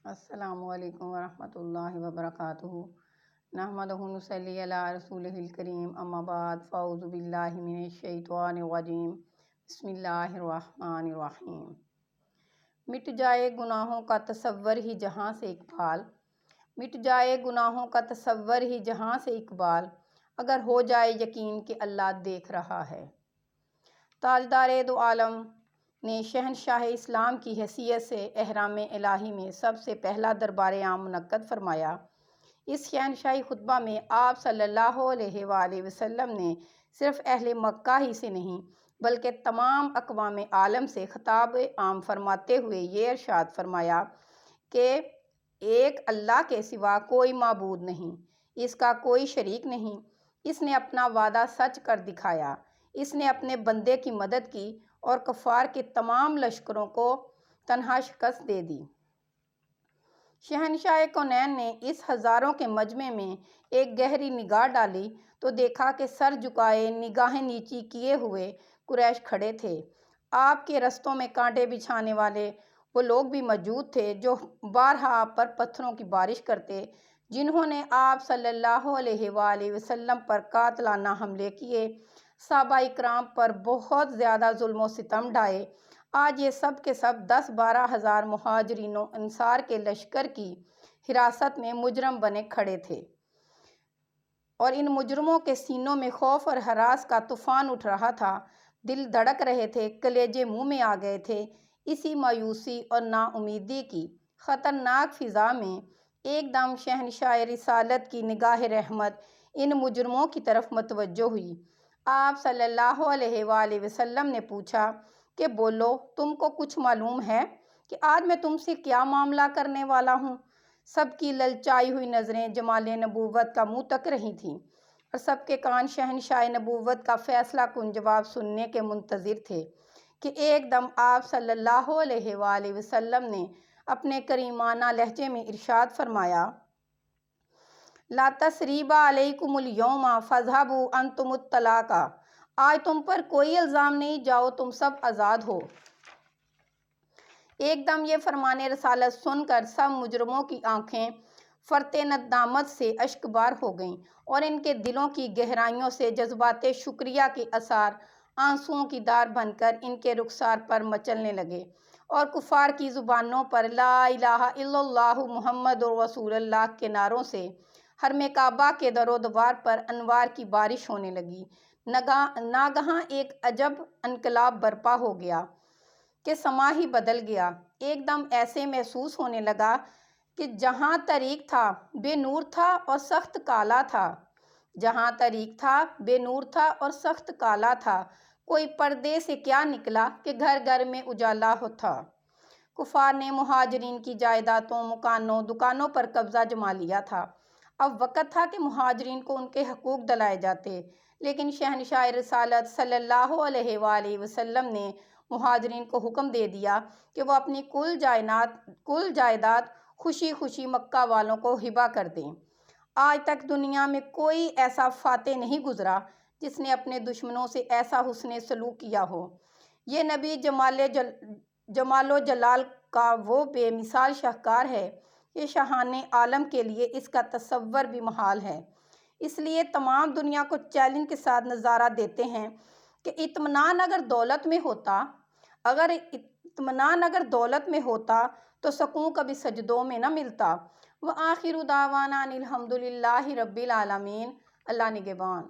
السلام علیکم ورحمۃ اللہ وبرکاتہ۔ نحمدہ و نصلی علی رسولہ الکریم، اما بعد، فاعوذ باللہ من الشیطان الرجیم، بسم اللہ الرحمن الرحیم۔ مٹ جائے گناہوں کا تصور ہی جہاں سے اقبال، مٹ جائے گناہوں کا تصور ہی جہاں سے اقبال، اگر ہو جائے یقین کہ اللہ دیکھ رہا ہے۔ تاجدار دو عالم نے شہنشاہ اسلام کی حیثیت سے احرام الہی میں سب سے پہلا دربار عام منعقد فرمایا۔ اس شہنشاہی خطبہ میں آپ صلی اللہ علیہ وآلہ وسلم نے صرف اہل مکہ ہی سے نہیں بلکہ تمام اقوام عالم سے خطاب عام فرماتے ہوئے یہ ارشاد فرمایا کہ ایک اللہ کے سوا کوئی معبود نہیں، اس کا کوئی شریک نہیں، اس نے اپنا وعدہ سچ کر دکھایا، اس نے اپنے بندے کی مدد کی اور کفار کے تمام لشکروں کو تنہا شکست دے دی۔ شہنشاہ کونین نے اس ہزاروں کے مجمع میں ایک گہری نگاہ ڈالی تو دیکھا کہ سر جھکائے نگاہیں نیچی کیے ہوئے قریش کھڑے تھے۔ آپ کے رستوں میں کانٹے بچھانے والے وہ لوگ بھی موجود تھے جو بارہا آپ پر پتھروں کی بارش کرتے، جنہوں نے آپ صلی اللہ علیہ وآلہ وسلم پر قاتلانہ حملے کیے، صحابہ اکرام پر بہت زیادہ ظلم و ستم ڈھائے۔ آج یہ سب کے سب 10-12 ہزار مہاجرین و انصار کے لشکر کی حراست میں مجرم بنے کھڑے تھے، اور ان مجرموں کے سینوں میں خوف اور ہراس کا طوفان اٹھ رہا تھا، دل دھڑک رہے تھے، کلیجے منہ میں آ گئے تھے۔ اسی مایوسی اور نا امیدی کی خطرناک فضا میں ایک دم شہنشاہ رسالت کی نگاہ رحمت ان مجرموں کی طرف متوجہ ہوئی۔ آپ صلی اللہ علیہ وآلہ وسلم نے پوچھا کہ بولو، تم کو کچھ معلوم ہے کہ آج میں تم سے کیا معاملہ کرنے والا ہوں؟ سب کی للچائی ہوئی نظریں جمال نبوت کا منہ تک رہی تھیں، اور سب کے کان شہنشاہ نبوت کا فیصلہ کن جواب سننے کے منتظر تھے کہ ایک دم آپ صلی اللہ علیہ وآلہ وسلم نے اپنے کریمانہ لہجے میں ارشاد فرمایا: لا تثریب علیکم الیوم فاذهبوا انتم الطلاقہ۔ آج تم پر کوئی الزام نہیں، جاؤ تم سب آزاد ہو۔ ایک دم یہ فرمان رسالت سن کر سب مجرموں کی آنکھیں فرط ندامت سے اشکبار ہو گئیں، اور ان کے دلوں کی گہرائیوں سے جذبات شکریہ کے آثار آنسوؤں کی دھار بن کر ان کے رخسار پر مچلنے لگے، اور کفار کی زبانوں پر لا الہ الا اللہ محمد رسول اللہ کے نعروں سے حرم کعبہ کے در و دیوار پر انوار کی بارش ہونے لگی۔ ناگہاں ایک عجب انقلاب برپا ہو گیا کہ سما ہی بدل گیا۔ ایک دم ایسے محسوس ہونے لگا کہ جہاں طریق تھا بے نور تھا اور سخت کالا تھا، جہاں طریق تھا بے نور تھا اور سخت کالا تھا، کوئی پردے سے کیا نکلا کہ گھر گھر میں اجالا تھا۔ کفار نے مہاجرین کی جائیدادوں، مکانوں، دکانوں پر قبضہ جما لیا تھا۔ اب وقت تھا کہ مہاجرین کو ان کے حقوق دلائے جاتے، لیکن شہنشاہ رسالت صلی اللہ علیہ وآلہ وسلم نے مہاجرین کو حکم دے دیا کہ وہ اپنی کل جائیداد خوشی خوشی مکہ والوں کو ہبہ کر دیں۔ آج تک دنیا میں کوئی ایسا فاتح نہیں گزرا جس نے اپنے دشمنوں سے ایسا حسن سلوک کیا ہو۔ یہ نبی جمال و جلال کا وہ بے مثال شاہکار ہے کہ شاہان عالم کے لیے اس کا تصور بھی محال ہے۔ اس لیے تمام دنیا کو چیلنج کے ساتھ نظارہ دیتے ہیں کہ اطمینان اگر دولت میں ہوتا تو سکون کبھی سجدوں میں نہ ملتا۔ وآخر دعوانا ان الحمد للہ رب العالمین۔ اللہ نگہبان۔